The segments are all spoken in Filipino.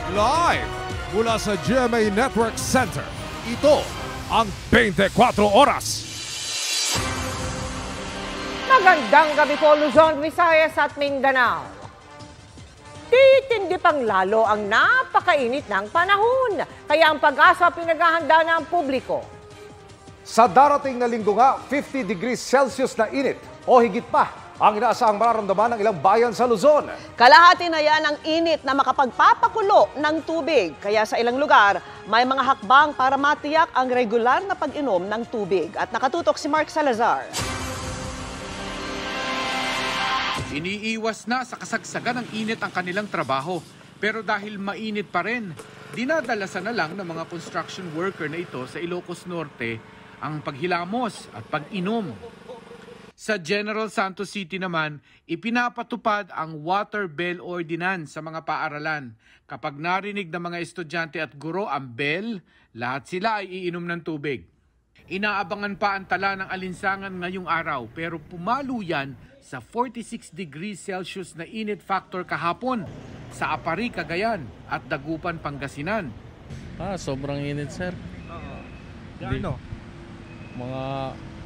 Live mula sa GMA Network Center, ito ang 24 Oras. Magandang gabi po Luzon, Visayas at Mindanao. Titindi pang lalo ang napakainit ng panahon, kaya ang Pag-asa pinaghahanda na ang publiko. Sa darating na linggo nga, 50 degrees Celsius na init o higit pa ang inaasahang mararamdaman ng ilang bayan sa Luzon. Kalahati na yan ang init na makapagpapakulo ng tubig. Kaya sa ilang lugar, may mga hakbang para matiyak ang regular na pag-inom ng tubig. At nakatutok si Mark Salazar. Iniiwas na sa kasagsagan ng init ang kanilang trabaho. Pero dahil mainit pa rin, dinadalasan na lang ng mga construction worker na ito sa Ilocos Norte ang paghilamos at pag-inom. Sa General Santos City naman, ipinapatupad ang Water Bell Ordinance sa mga paaralan. Kapag narinig ng mga estudyante at guro ang bell, lahat sila ay iinom ng tubig. Inaabangan pa ang tala ng alinsangan ngayong araw pero pumalo yan sa 46 degrees Celsius na init factor kahapon sa Apari, Cagayan at Dagupan, Pangasinan. Sobrang init, sir. Ano? Mga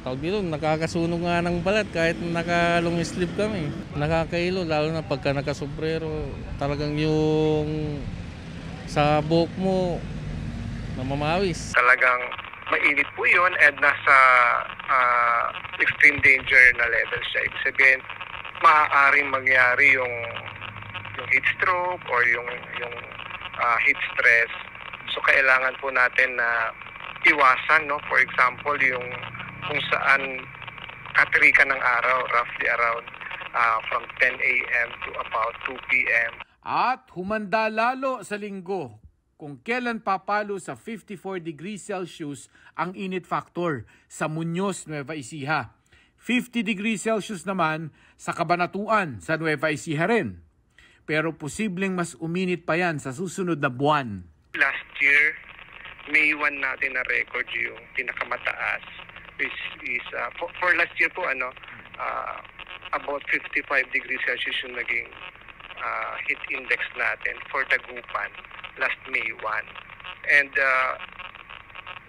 tawag dito, nakakasunog nga ng balat kahit naka-long sleeve kami. Nakakailo, lalo na pagka nakasobrero. Talagang yung sa buhok mo namamawis. Talagang mainit po yun and nasa extreme danger na level siya. Ibig sabihin, maaaring mangyari yung heat stroke or yung heat stress. So kailangan po natin na iwasan, no? For example, yung kung saan katrika ng araw, roughly around from 10 a.m. to about 2 p.m. At humanda lalo sa linggo kung kailan papalo sa 54 degrees Celsius ang init factor sa Muñoz, Nueva Ecija. 50 degrees Celsius naman sa Cabanatuan sa Nueva Ecija rin. Pero posibleng mas uminit pa yan sa susunod na buwan. Last year, May 1 natin na record yung pinakamataas. Which is, for last year po, about 55 degrees Celsius yung naging heat index natin for Dagupan last May 1. And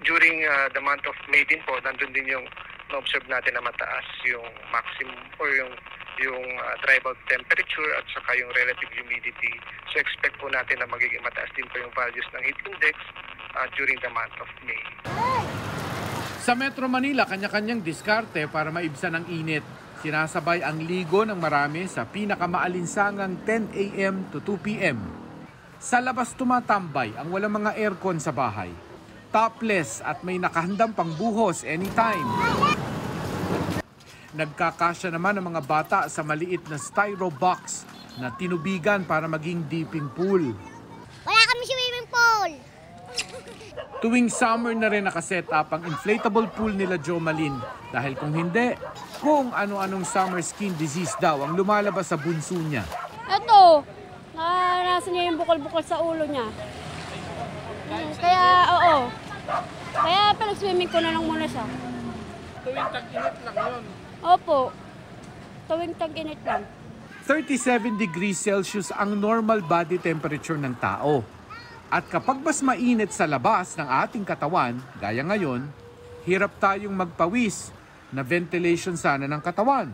during the month of May din po, nandun din yung na-observe natin na mataas yung maximum or yung dry bulb temperature at saka yung relative humidity. So expect po natin na magiging mataas din po yung values ng heat index during the month of May. Sa Metro Manila, kanya-kanyang diskarte para maibsan ang init. Sinasabay ang ligo ng marami sa pinakamaalinsangang 10 a.m. to 2 p.m. Sa labas tumatambay ang walang mga aircon sa bahay. Topless at may nakahandang pangbuhos anytime. Nagkakasya naman ang mga bata sa maliit na styro box na tinubigan para maging dipping pool. Wala kami swimming pool! Tuwing summer na rin nakaset up ang inflatable pool nila Jo Malin. Dahil kung hindi, kung ano-anong summer skin disease daw ang lumalabas sa bunso niya. Ito, naranasan niya yung bukol-bukol sa ulo niya. Kaya, oo. Kaya pinag-swimming ko na lang muna siya. Tuwing tag-init lang yun? Opo, tuwing tag-init lang. 37 degrees Celsius ang normal body temperature ng tao. At kapag mas mainit sa labas ng ating katawan, gaya ngayon, hirap tayong magpawis na ventilation sana ng katawan.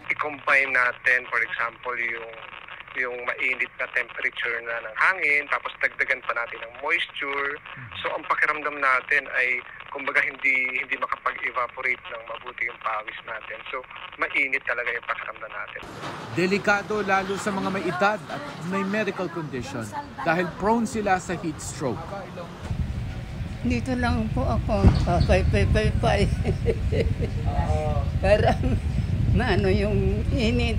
I-combine natin, for example, yung mainit na temperature na ng hangin, tapos dagdagan pa natin ng moisture. So ang pakiramdam natin ay kumbaga hindi makapag-evaporate ng mabuti yung pawis natin. So mainit talaga yung pakiramdam natin. Delikado lalo sa mga may edad at may medical condition dahil prone sila sa heat stroke. Dito lang po ako, papay-pay-pay. Parang maano yung init.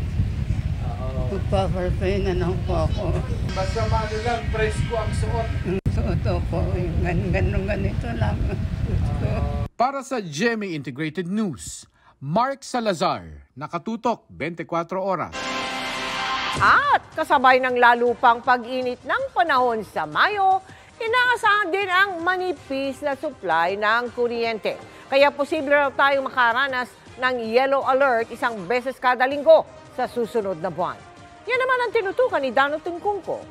Magpapay na lang po ako. Basta maano lang, presko ang suot. Suot po, ganito lang. Para sa GMA Integrated News, Mark Salazar, nakatutok 24 oras. At kasabay ng lalo pang pag-init ng panahon sa Mayo, inaasahan din ang manipis na supply ng kuryente. Kaya posible raw tayong makaranas ng yellow alert isang beses kada linggo sa susunod na buwan. Yan naman ang tinutukan ni Dano Tingkungko.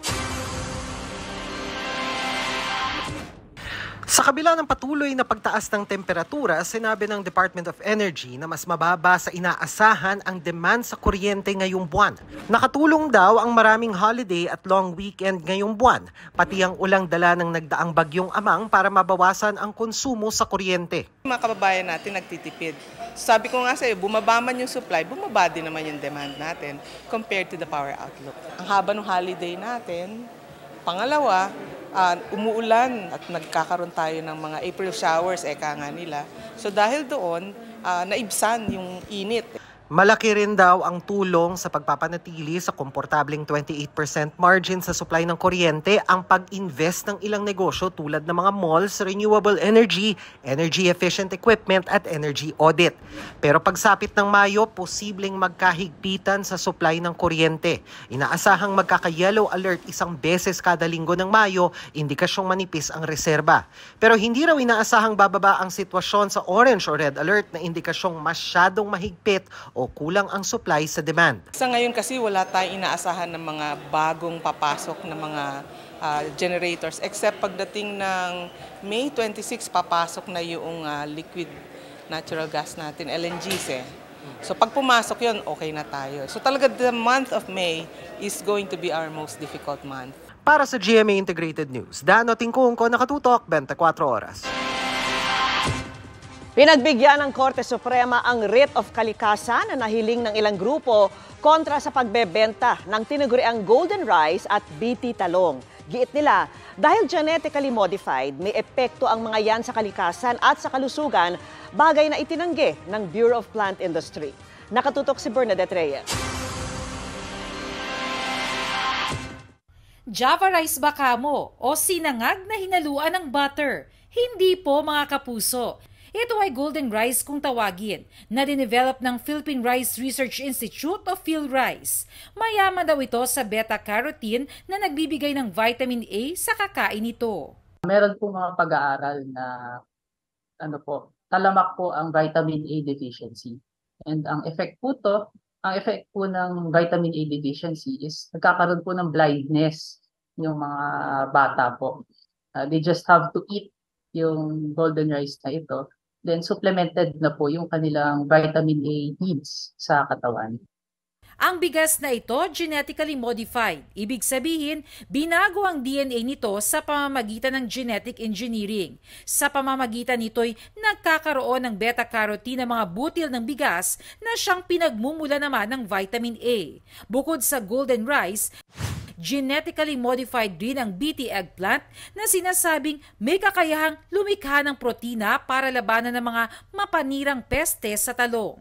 Sa kabila ng patuloy na pagtaas ng temperatura, sinabi ng Department of Energy na mas mababa sa inaasahan ang demand sa kuryente ngayong buwan. Nakatulong daw ang maraming holiday at long weekend ngayong buwan, pati ang ulang dala ng nagdaang bagyong Amang para mabawasan ang konsumo sa kuryente. Mga kababayan natin nagtitipid. Sabi ko nga sa'yo, bumaba man yung supply, bumaba din naman yung demand natin compared to the power outlook. Ang haba ng holiday natin, pangalawa, umuulan at nagkakaroon tayo ng mga April showers, eka nga nila. So dahil doon, naibsan yung init. Malaki rin daw ang tulong sa pagpapanatili sa komportableng 28% margin sa supply ng kuryente ang pag-invest ng ilang negosyo tulad ng mga malls, renewable energy, energy efficient equipment at energy audit. Pero pagsapit ng Mayo, posibleng magkahigpitan sa supply ng kuryente. Inaasahang magkaka-yellow alert isang beses kada linggo ng Mayo, indikasyong manipis ang reserba. Pero hindi raw inaasahang bababa ang sitwasyon sa orange or red alert na indikasyong masyadong mahigpit o kulang ang supply sa demand. Sa ngayon kasi wala tayong inaasahan ng mga bagong papasok na mga generators except pagdating ng May 26 papasok na yung liquid natural gas natin, LNGs . So pag pumasok yun, okay na tayo. So talaga the month of May is going to be our most difficult month. Para sa GMA Integrated News, Dano Tingkungko, Nakatutok, 24 Oras. Pinagbigyan ng Korte Suprema ang writ of kalikasan na nahiling ng ilang grupo kontra sa pagbebenta ng tinaguriang golden rice at BT talong. Giit nila, dahil genetically modified, may epekto ang mga yan sa kalikasan at sa kalusugan, bagay na itinanggi ng Bureau of Plant Industry. Nakatutok si Bernadette Reyes. Java rice ba kamo o sinangag na hinaluan ng butter? Hindi po, mga kapuso. Ito ay golden rice kung tawagin, na dinevelop ng Philippine Rice Research Institute o PhilRice. Mayaman daw ito sa beta-carotene na nagbibigay ng vitamin A sa kakain ito. Meron po mga pag-aaral na talamak po ang vitamin A deficiency. And ang effect po ng vitamin A deficiency is nagkakaroon po ng blindness yung mga bata po. They just have to eat yung golden rice na ito. Then supplemented na po yung kanilang vitamin A needs sa katawan. Ang bigas na ito genetically modified. Ibig sabihin, binago ang DNA nito sa pamamagitan ng genetic engineering. Sa pamamagitan nito'y nagkakaroon ng beta-carotene na mga butil ng bigas na siyang pinagmumula naman ng vitamin A. Bukod sa golden rice, genetically modified din ang BT eggplant na sinasabing may kakayahang lumikha ng protina para labanan ng mga mapanirang peste sa talong.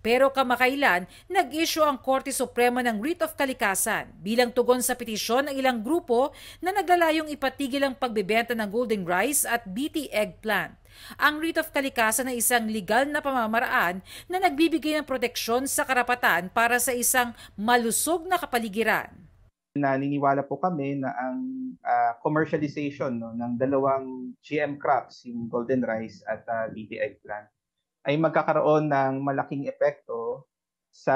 Pero kamakailan, nag-issue ang Korte Suprema ng writ of kalikasan bilang tugon sa petisyon ng ilang grupo na naglalayong ipatigil ang pagbebenta ng golden rice at BT eggplant. Ang writ of kalikasan ay isang legal na pamamaraan na nagbibigay ng proteksyon sa karapatan para sa isang malusog na kapaligiran. Naniniwala po kami na ang commercialization ng dalawang GM crops, yung golden rice at BT eggplant, ay magkakaroon ng malaking epekto sa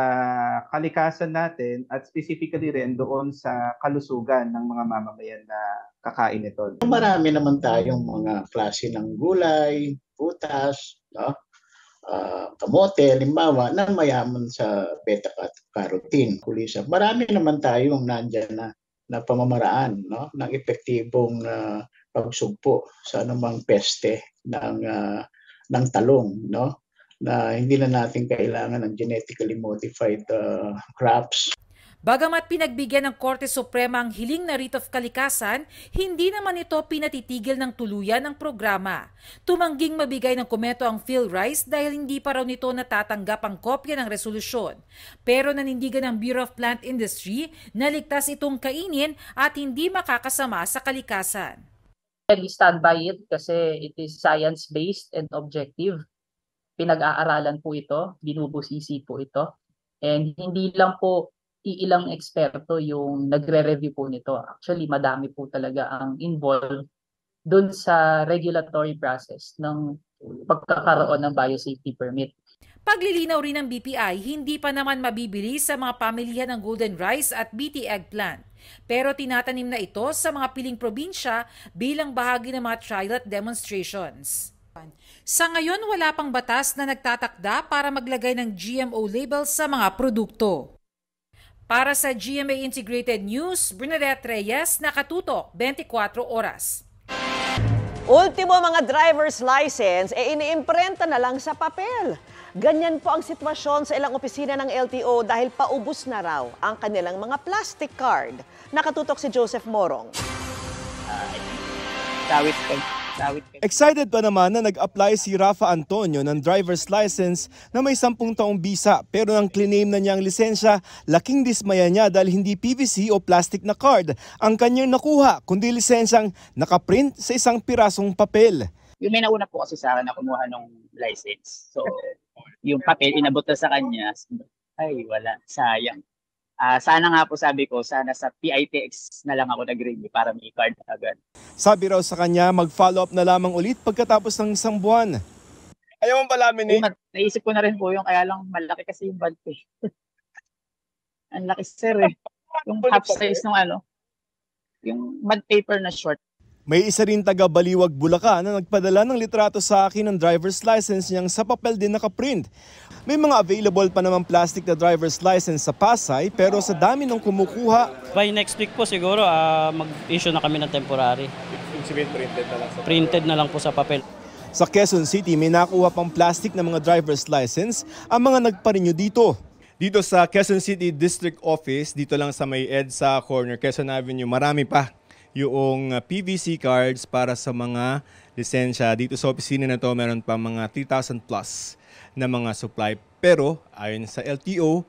kalikasan natin at specifically rin doon sa kalusugan ng mga mamamayan na kakain ito. Marami naman tayong mga klase ng gulay, prutas, kamote, limbawa, na mayaman sa beta-carotene. Kulisa. Marami naman tayong nandyan na pamamaraan ng epektibong pagsugpo sa anumang peste ng talong, na hindi na natin kailangan ng genetically modified crops. Bagamat pinagbigyan ng Korte Suprema ang hiling na writ of kalikasan, hindi naman ito pinatitigil ng tuluyan ang programa. Tumangging mabigay ng komento ang PhilRice dahil hindi pa raw nito natatanggap ang kopya ng resolusyon. Pero nanindigan ng Bureau of Plant Industry na ligtas itong kainin at hindi makakasama sa kalikasan. We stand by it kasi it is science-based and objective. Pinag-aaralan po ito, binubusisi po ito. And hindi lang po ilang eksperto yung nagre-review po nito. Actually, madami po talaga ang involved dun sa regulatory process ng pagkakaroon ng biosafety permit. Paglilinaw rin ng BPI, hindi pa naman mabibili sa mga pamilihan ng golden rice at BT eggplant. Pero tinatanim na ito sa mga piling probinsya bilang bahagi ng mga trial at demonstrations. Sa ngayon, wala pang batas na nagtatakda para maglagay ng GMO label sa mga produkto. Para sa GMA Integrated News, Bernadette Reyes, nakatutok 24 oras. Ultimo mga driver's license, iniimprenta na lang sa papel. Ganyan po ang sitwasyon sa ilang opisina ng LTO dahil paubos na raw ang kanilang mga plastic card. Nakatutok si Joseph Morong. Excited pa naman na nag-apply si Rafa Antonio ng driver's license na may 10 taong bisa pero nang claim na niya ang lisensya, laking dismaya niya dahil hindi PVC o plastic na card ang kanyang nakuha kundi lisensyang nakaprint sa isang pirasong papel. Yung may nauna po kasi sa akin na kumuha ng license. So, yung papel inabot na sa kanya, ay wala, sayang. Sana nga po sabi ko, sana sa PITX na lang ako nag-renew para may card agad. Sabi raw sa kanya, mag-follow up na lamang ulit pagkatapos ng 1 buwan. Ayaw mong palamin eh? Naisip ko na rin po yung kaya lang malaki kasi yung bad pay. Ang laki sir eh. Yung half size ng yung bad paper na short. May isa rin taga Baliwag, Bulacan na nagpadala ng litrato sa akin ng driver's license niyang sa papel din nakaprint. May mga available pa naman plastic na driver's license sa Pasay pero sa dami ng kumukuha. By next week po siguro mag-issue na kami ng temporary. Printed na lang sa papel. Printed na lang po sa papel. Sa Quezon City may nakuha pang plastic na mga driver's license ang mga nagpa-renew dito. Dito sa Quezon City District Office, dito lang sa may EDSA corner, Quezon Avenue, marami pa yung PVC cards para sa mga lisensya. Dito sa opisina na to meron pa mga 3,000 plus na mga supply. Pero ayon sa LTO,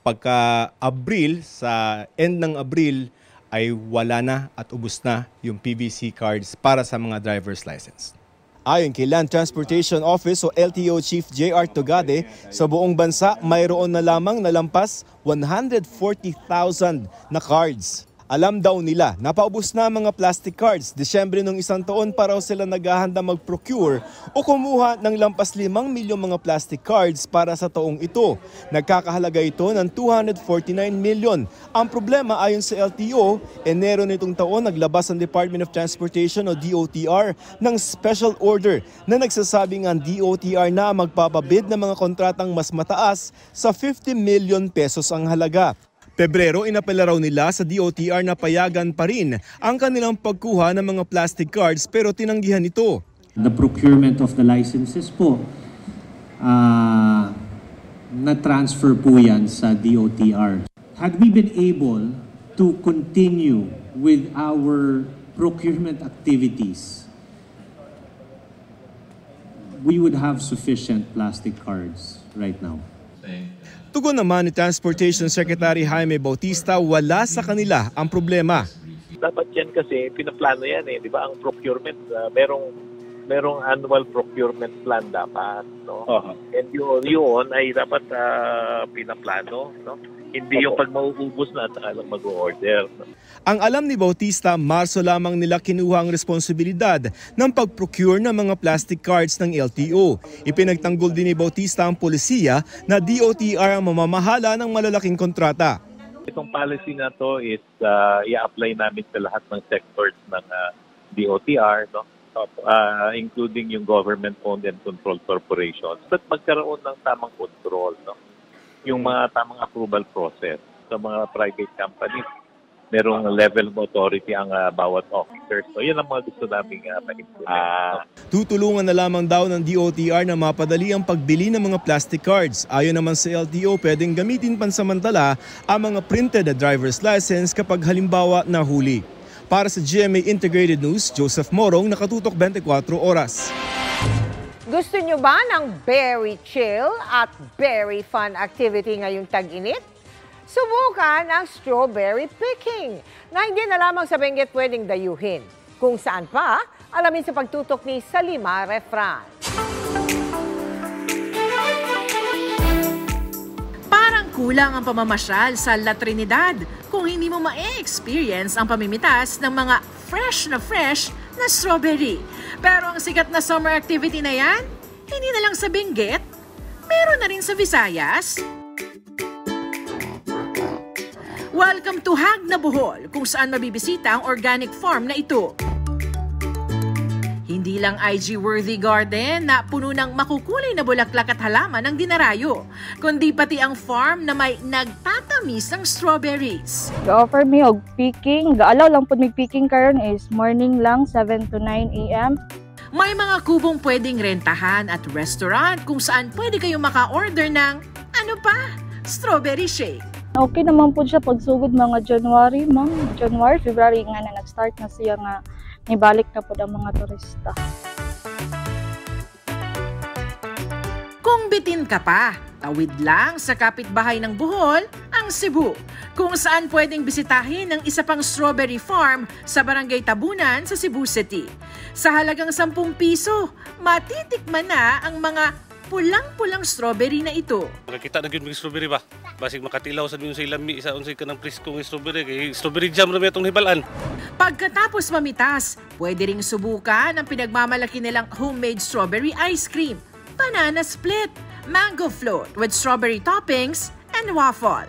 pagka Abril, sa end ng Abril, ay wala na at ubos na yung PVC cards para sa mga driver's license. Ayon kay Land Transportation Office o LTO Chief J.R. Togade, sa buong bansa mayroon na lamang nalampas 140,000 na cards. Alam daw nila na paubos na mga plastic cards. Desyembre ng isang taon pa raw sila naghahanda mag-procure o kumuha ng lampas 5 milyong mga plastic cards para sa taong ito. Nagkakahalaga ito ng 249 million. Ang problema ayon sa LTO, Enero nitong taon naglabas ang Department of Transportation o DOTR ng special order na nagsasabing ang DOTR na magpapabid ng mga kontratang mas mataas sa 50 million pesos ang halaga. Pebrero, inapela raw nila sa DOTR na payagan pa rin ang kanilang pagkuha ng mga plastic cards pero tinanggihan ito. The procurement of the licenses po, na-transfer po yan sa DOTR. Had we been able to continue with our procurement activities, we would have sufficient plastic cards right now. Tugon naman ni Transportation Secretary Jaime Bautista, wala sa kanila ang problema. Dapat yan kasi pinaplano yan eh, di ba? Ang procurement, merong annual procurement plan dapat, no? And yun ay dapat pinaplano, no? Hindi yung pag mauubos na at lang mag-order. No? Ang alam ni Bautista, Marso lamang nila kinuha ang responsibilidad ng pag-procure ng mga plastic cards ng LTO. Ipinagtanggol din ni Bautista ang polisiya na DOTR ang mamamahala ng malalaking kontrata. Itong policy na to is i-apply namin sa lahat ng sectors ng DOTR, no? Including yung government-owned and controlled corporations. But magkaroon ng tamang control, no? Yung mga tamang approval process sa mga private companies, merong level of authority ang bawat officer. So yan ang mga gusto namin ma-implement. Tutulungan na lamang daw ng DOTR na mapadali ang pagbili ng mga plastic cards. Ayon naman sa LTO, pwedeng gamitin pansamantala ang mga printed na driver's license kapag halimbawa nahuli. Para sa GMA Integrated News, Joseph Morong, nakatutok 24 oras. Gusto nyo ba ng very chill at very fun activity ngayong tag-init? Subukan ang strawberry picking na hindi na lamang sa Benguet pwedeng dayuhin. Kung saan pa, alamin sa pagtutok ni Salima Refran. Parang kulang ang pamamasyal sa La Trinidad kung hindi mo ma-experience ang pamimitas ng mga fresh na strawberry. Pero ang sikat na summer activity na yan, hindi na lang sa Benguet, Meron na rin sa Visayas. Welcome to Hagna, Bohol, kung saan mabibisita ang organic farm na ito. Hindi lang IG-worthy garden na puno ng makukulay na bulaklak at halaman ang dinarayo, kundi pati ang farm na may nagtatamis ng strawberries. I-offer me og picking. Gaalaw lang po may picking karon is morning lang, 7 to 9 a.m. May mga kubong pwedeng rentahan at restaurant kung saan pwede kayong maka-order ng strawberry shake. Okay naman po siya pagsugod mga January, February nga na nag-start na siya nga nibalik na po ang mga turista. Kung bitin ka pa, tawid lang sa kapitbahay ng Bohol, ang Cebu, kung saan pwedeng bisitahin ang isa pang strawberry farm sa Barangay Tabunan sa Cebu City. Sa halagang 10 piso, matitikman na ang mga pulang-pulang strawberry na ito. Nakita na yung strawberry ba? Basig makatilaw sa sa ilami, isa unsay ka ng preskong strawberry. Kaya strawberry jam na may itong hibalaan. Pagkatapos mamitas, pwede ring subukan ang pinagmamalaki nilang homemade strawberry ice cream, banana split, mango float with strawberry toppings, and waffle.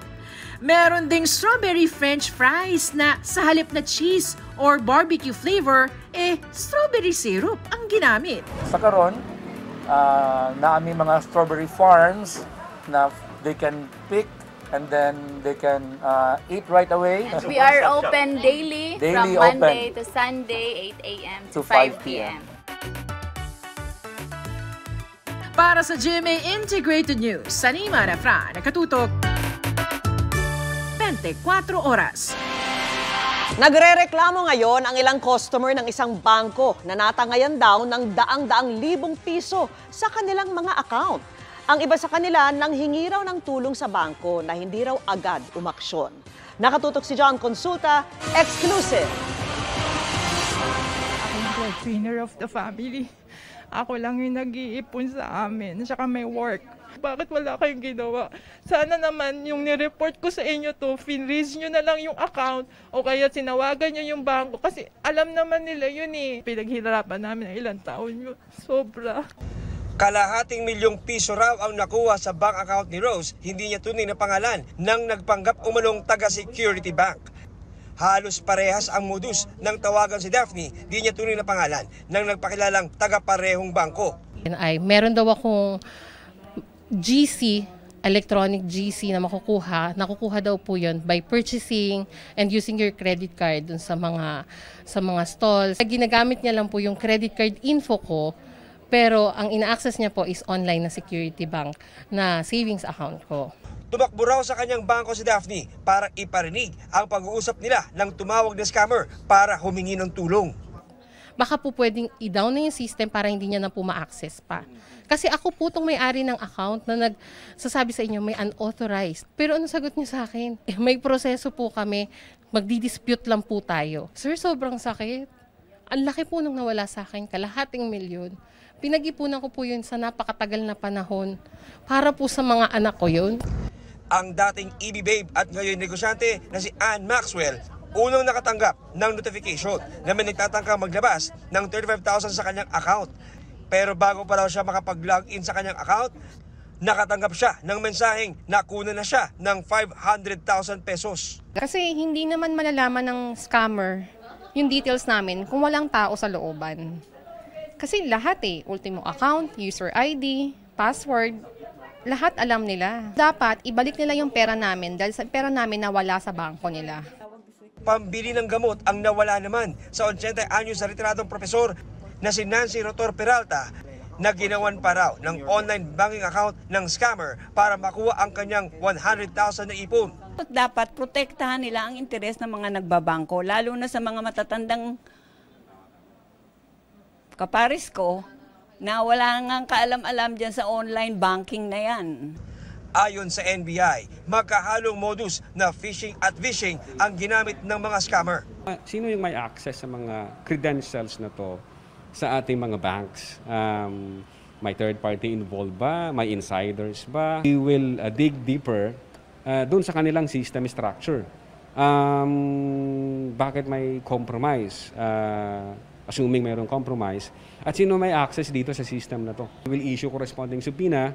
Meron ding strawberry french fries na sa halip na cheese or barbecue flavor, strawberry syrup ang ginamit. Sa karon, na aming mga strawberry farms na they can pick and then they can eat right away. We are open daily from Monday to Sunday, 8 a.m. to 5 p.m. Para sa GMA Integrated News, Sanima Refran, nakatutok 24 oras. Nagrereklamo ngayon ang ilang customer ng isang bangko na natangayan daw ng daang-daang libong piso sa kanilang mga account. Ang iba sa kanila nanghingi raw ng tulong sa bangko na hindi raw agad umaksyon. Nakatutok si John Consulta, exclusive. Ako yung breadwinner of the family. Ako lang yung nag-iipon sa amin, saka may work. Bakit wala kayong ginawa? Sana naman yung nireport ko sa inyo to, finraise nyo na lang yung account o kaya sinawagan nyo yung bangko kasi alam naman nila yun eh. Pinaghirapan namin ng ilang taon yun. Sobra. Kalahating milyong piso raw ang nakuha sa bank account ni Rose, hindi niya tunay na pangalan ng nagpanggap umanong taga-Security Bank. Halos parehas ang modus ng tawagan si Daphne, di niya tunay na pangalan ng nagpakilalang taga-parehong bangko. Meron daw akong GC, electronic GC na nakukuha daw po yun by purchasing and using your credit card dun sa mga stalls. Ginagamit niya lang po yung credit card info ko, pero ang ina-access niya po is online na Security Bank na savings account ko. Tumakbo raw sa kanyang bangko si Daphne para iparinig ang pag-uusap nila ng tumawag na scammer para humingi ng tulong. Baka po pwedeng i-down na yung system para hindi niya na po ma-access pa. Kasi ako po itong may-ari ng account na nagsasabi sa inyo may unauthorized. Pero ano sagot niyo sa akin? May proseso po kami, magdi-dispute lang po tayo. Sir, sobrang sakit. Ang laki po nung nawala sa akin, kalahating milyon. Pinag-ipunan ko po yun sa napakatagal na panahon para po sa mga anak ko yun. Ang dating EB babe at ngayon negosyante na si Ann Maxwell, unang nakatanggap ng notification na may nagtatangka maglabas ng 35,000 sa kanyang account. Pero bago pa raw siya makapag-login sa kanyang account, nakatanggap siya ng mensaheng nakuna na siya ng 500,000 pesos. Kasi hindi naman malalaman ng scammer yung details namin kung walang tao sa looban. Kasi lahat ultimo account, user ID, password, lahat alam nila. Dapat ibalik nila yung pera namin dahil sa pera namin nawala sa bangko nila. Pambili ng gamot ang nawala naman sa 80 anyos sa retiradong profesor na si Nancy Rotor Peralta na ginawan pa raw ng online banking account ng scammer para makuha ang kanyang 100,000 na ipon. Dapat protektahan nila ang interes ng mga nagbabangko, lalo na sa mga matatandang kapares ko na wala nang kaalam-alam dyan sa online banking na yan. Ayon sa NBI, magkahalong modus na phishing at vishing ang ginamit ng mga scammer. Sino yung may access sa mga credentials na to sa ating mga banks? May third party involved ba? May insiders ba? We will dig deeper doon sa kanilang system structure. Bakit may compromise? Assuming mayroong compromise. At sino may access dito sa system na to? We will issue corresponding subpoena.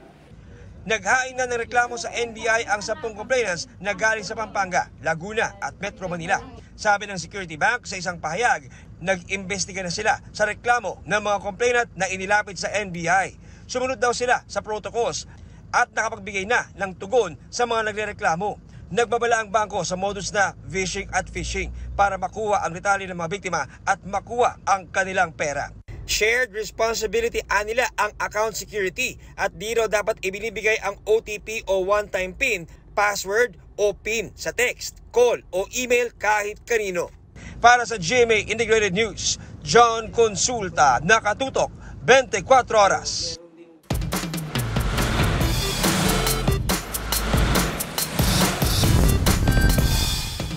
Naghain na ng reklamo sa NBI ang 10 complainants na galing sa Pampanga, Laguna at Metro Manila. Sabi ng Security Bank sa isang pahayag, nag-imbestiga na sila sa reklamo ng mga complainant na inilapit sa NBI. Sumunod daw sila sa protocols at nakapagbigay na ng tugon sa mga nagrereklamo. Nagbabala ang bangko sa modus na vishing at phishing para makuha ang detalye ng mga biktima at makuha ang kanilang pera. Shared responsibility anila ang account security at di raw dapat ibinibigay ang OTP o one-time PIN, password o PIN sa text, call o email kahit kanino. Para sa GMA Integrated News, John Consulta, nakatutok 24 oras.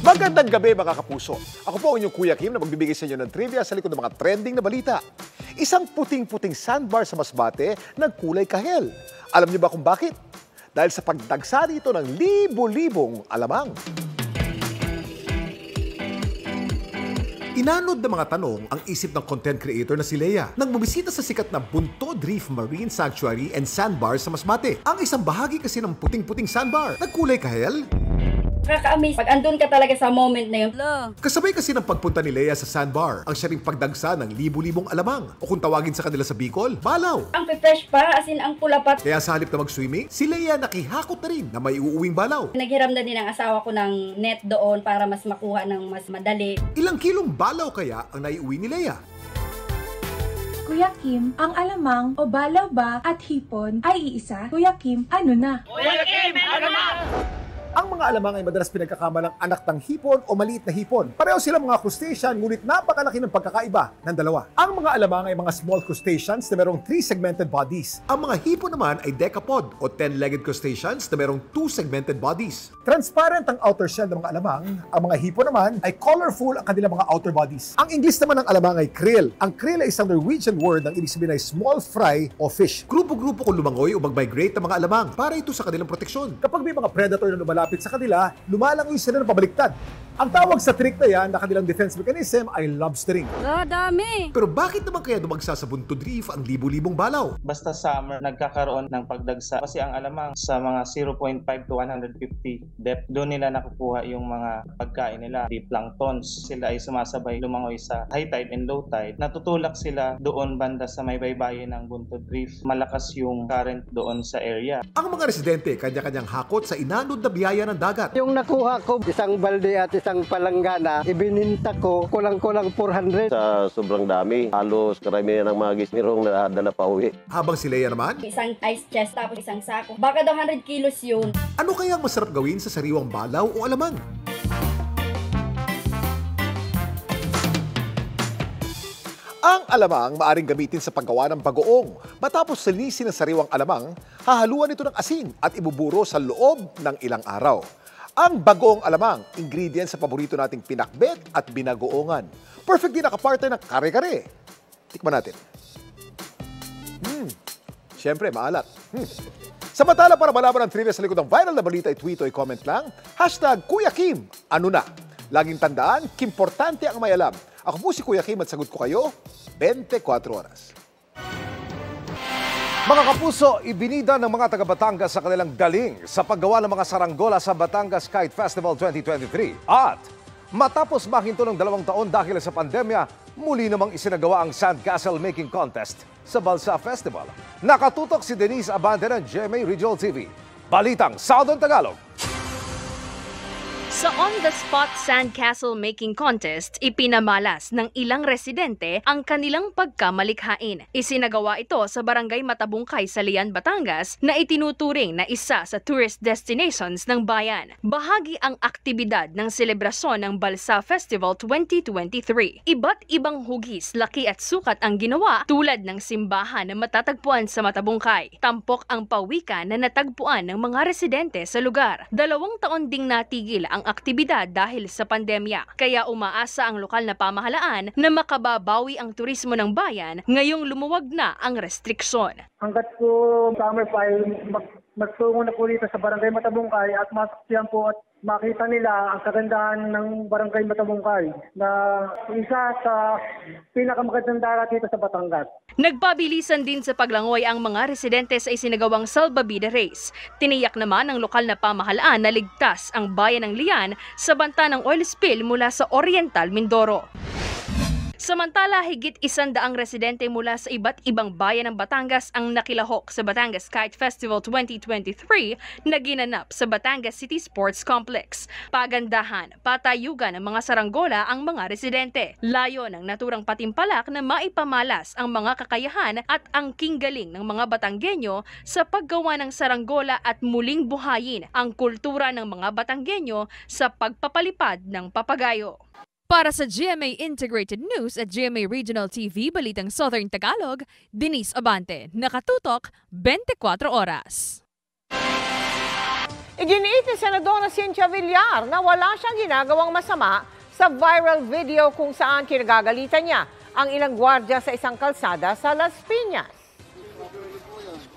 Magandang gabi mga kapuso. Ako po ang inyong Kuya Kim na magbibigay sa inyo ng trivia sa likod ng mga trending na balita. Isang puting-puting sandbar sa Masbate nagkulay kahel. Alam niyo ba kung bakit? Dahil sa pagdagsa dito ng libo-libong alamang. Inanod ng mga tanong ang isip ng content creator na si Leia nang bumisita sa sikat na Buntod Reef Marine Sanctuary and Sandbar sa Masbate. Ang isang bahagi kasi ng puting-puting sandbar nagkulay kahel. Nakaka-amaze pag andun ka talaga sa moment na yun. Kasabay kasi ng pagpunta ni Leia sa sandbar, ang siya ring pagdagsa ng libo-libong alamang o kung tawagin sa kanila sa Bicol, balaw. Ang fresh pa, as in ang pula pa. Kaya sa halip na mag-swimming, si Leia nakihakot na rin na may uuwing balaw. Naghiram na din ang asawa ko ng net doon para mas makuha ng mas madali. Ilang kilong balaw kaya ang naiuwi ni Leia? Kuya Kim, ang alamang o balaw ba at hipon ay iisa? Kuya Kim, ano na? Kuya Kim, ano na? Ang mga alamang ay madalas pinagkakamalang anak ng hipon o maliit na hipon. Pareho silang mga crustacean, ngunit napakalaki ng pagkakaiba ng dalawa. Ang mga alamang ay mga small crustaceans na merong 3-segmented bodies. Ang mga hipon naman ay decapod o 10-legged crustaceans na merong 2-segmented bodies. Transparent ang outer shell ng mga alamang. Ang mga hipon naman ay colorful ang kanilang mga outer bodies. Ang English naman ng alamang ay krill. Ang krill ay isang Norwegian word na ibig sabihin ay small fry o fish. Grupo-grupo kung lumangoy o mag-migrate ng mga alamang para ito sa kanilang proteksyon. Kapag may mga predator na lumalapit sa kanila, lumalangoy sila ng pabaliktad. Ang tawag sa trick na yan na kanilang defense mechanism ay lobstering. Dami! Pero bakit naman kaya dumagsa sa Buntod Reef ang libo-libong balaw? Basta summer, nagkakaroon ng pagdagsa. Kasi ang alamang sa mga 0.5 to 150 depth, doon nila nakukuha yung mga pagkain nila. The planktons, sila ay sumasabay lumangoy sa high tide and low tide. Natutulak sila doon banda sa may baybayin ng Buntod Reef. Malakas yung current doon sa area. Ang mga residente, kanya-kanyang hakot sa inanod na biyaya ng dagat. Yung nakuha ko, isang balde at isang palanggana, ibininta ko kulang-kulang 400. Sa sobrang dami, halos karamihan ng mga gismirong nadala pa uwi. Habang si Leia naman, Isang ice chest tapos isang sako. Baka daw 100 kilos yun. ano kaya ang masarap gawin sa sariwang balaw o alamang? Ang alamang maaring gamitin sa paggawa ng bagoong. Matapos linisin ang sariwang alamang, hahaluan ito ng asin at ibuburo sa loob ng ilang araw. Ang bagoong alamang, ingredient sa paborito nating pinakbet at binagoongan. Perfect din nakapartner ng kare-kare. Tikman natin. Siyempre, maalat. Samantala, para malaman ang trivia sa likod ng viral na balita, i-tweet o i-comment lang. #Kuya Kim, ano na? Laging tandaan, kimportante ang may alam. Ako po si Kuya Kim at sagot ko kayo, 24 oras. Mga kapuso, ibinida ng mga taga-Batangas sa kanilang galing sa paggawa ng mga saranggola sa Batangas Kite Festival 2023. At matapos mahinto ng 2 taon dahil sa pandemya, muli namang isinagawa ang Sandcastle Making Contest sa Balsa Festival. Nakatutok si Denise Abante ng GMA Regional TV. Balitang Southern Tagalog. Sa on-the-spot sandcastle making contest, ipinamalas ng ilang residente ang kanilang pagkamalikhain. Isinagawa ito sa Barangay Matabungkay sa Lian, Batangas na itinuturing na isa sa tourist destinations ng bayan. Bahagi ang aktibidad ng selebrasyon ng Balsa Festival 2023. Iba't ibang hugis, laki at sukat ang ginawa tulad ng simbahan na matatagpuan sa Matabungkay. Tampok ang pawikan na natagpuan ng mga residente sa lugar. 2 taon ding natigil ang aktibidad dahil sa pandemya. Kaya umaasa ang lokal na pamahalaan na makababawi ang turismo ng bayan ngayong lumuwag na ang restriksyon. Hanggat po summer pa ay magtungo na po dito sa Barangay Matabungkay at masakyan po at makita nila ang kagandahan ng Barangay Matabungkay na isa sa pinakamagandang dagat dito sa Batangas. Nagpabilisan din sa paglangoy ang mga residente sa isinagawang Salbabida Race. Tiniyak naman ng lokal na pamahalaan na ligtas ang bayan ng Lian sa banta ng oil spill mula sa Oriental Mindoro. Samantala, higit 100 residente mula sa iba't ibang bayan ng Batangas ang nakilahok sa Batangas Kite Festival 2023 na ginanap sa Batangas City Sports Complex. Pagandahan, patayugan ng mga saranggola ang mga residente. Layo ng naturang patimpalak na maipamalas ang mga kakayahan at ang kinggaling ng mga Batanggenyo sa paggawa ng saranggola at muling buhayin ang kultura ng mga Batanggenyo sa pagpapalipad ng papagayo. Para sa GMA Integrated News at GMA Regional TV Balitang Southern Tagalog, Denise Abante, nakatutok 24 oras. Iginiit ni Senadora Cynthia Villar na wala siyang ginagawang masama sa viral video kung saan kinagagalitan niya ang ilang gwardiya sa isang kalsada sa Las Piñas.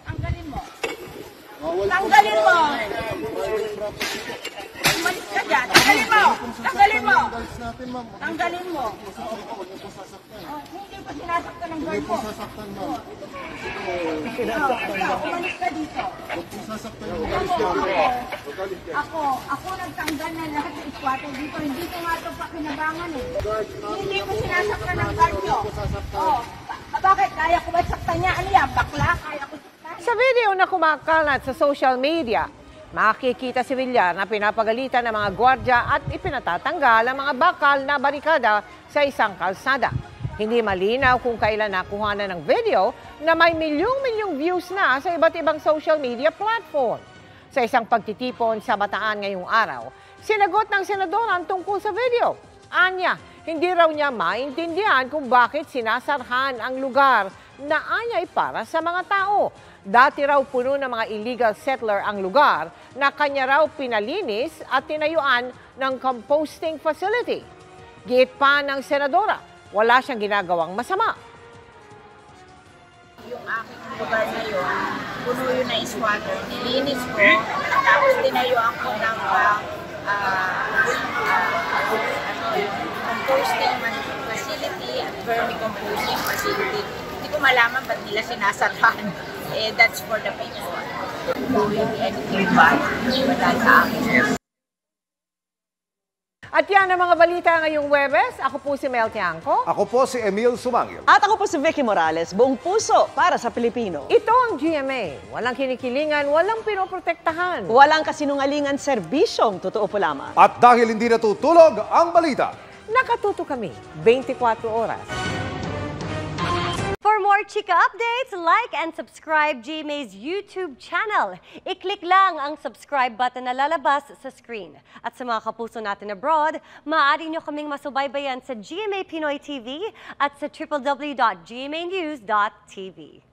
Tanggalin mo. Tanggalin mo. Umalis ka dyan. Tanggalin mo. Tanggalin mo. Tanggalin mo. Hindi pa sinasaktan ng guard mo. Umalis ka dito. Ako nagtanggal na lahat ng squatter dito. Hindi ko nga ito pakinabangan eh. Hindi ko sinasaktan ng guard nyo. Bakit? Kaya ko ba saktan niya? Ano yan? Bakla? Kaya ko saktan? Sa video na kumakalat sa social media, makikita si Villar na pinapagalitan ng mga gwardya at ipinatatanggal ang mga bakal na barikada sa isang kalsada. Hindi malinaw kung kailan nakuha na ng video na may milyong-milyong views na sa iba't ibang social media platform. Sa isang pagtitipon sa Bataan ngayong araw, sinagot ng senadora ang tungkol sa video. Anya, hindi raw niya maintindihan kung bakit sinasarhan ang lugar na anyay para sa mga tao. Dati raw puno ng mga illegal settler ang lugar na kanya raw pinalinis at tinayuan ng composting facility. Giit pa ng senadora, wala siyang ginagawang masama. Yung aking lugar na yun, puno yun na squatter, nilinis ko, tapos tinayuan ko ng composting facility at vermicomposting facility. Hindi ko malaman ba't nila sinasarhan. That's for the people. Doing anything bad, wala sa akin. At yan ang mga balita ngayong Huwebes. Ako po si Mel Tiangco. Ako po si Emil Sumangil. At ako po si Vicky Morales, buong puso para sa Pilipino. Ito ang GMA. Walang kinikilingan, walang pinoprotektahan. Walang kasinungalingan, serbisyong totoo po lamang. At dahil hindi natutulog ang balita, nakatuto kami 24 oras. For more chika updates, like and subscribe GMA's YouTube channel. I-click lang ang subscribe button na lalabas sa screen. At sa mga kapuso natin abroad, maaari nyo kaming masubaybayan sa GMA Pinoy TV at sa www.gmanews.tv.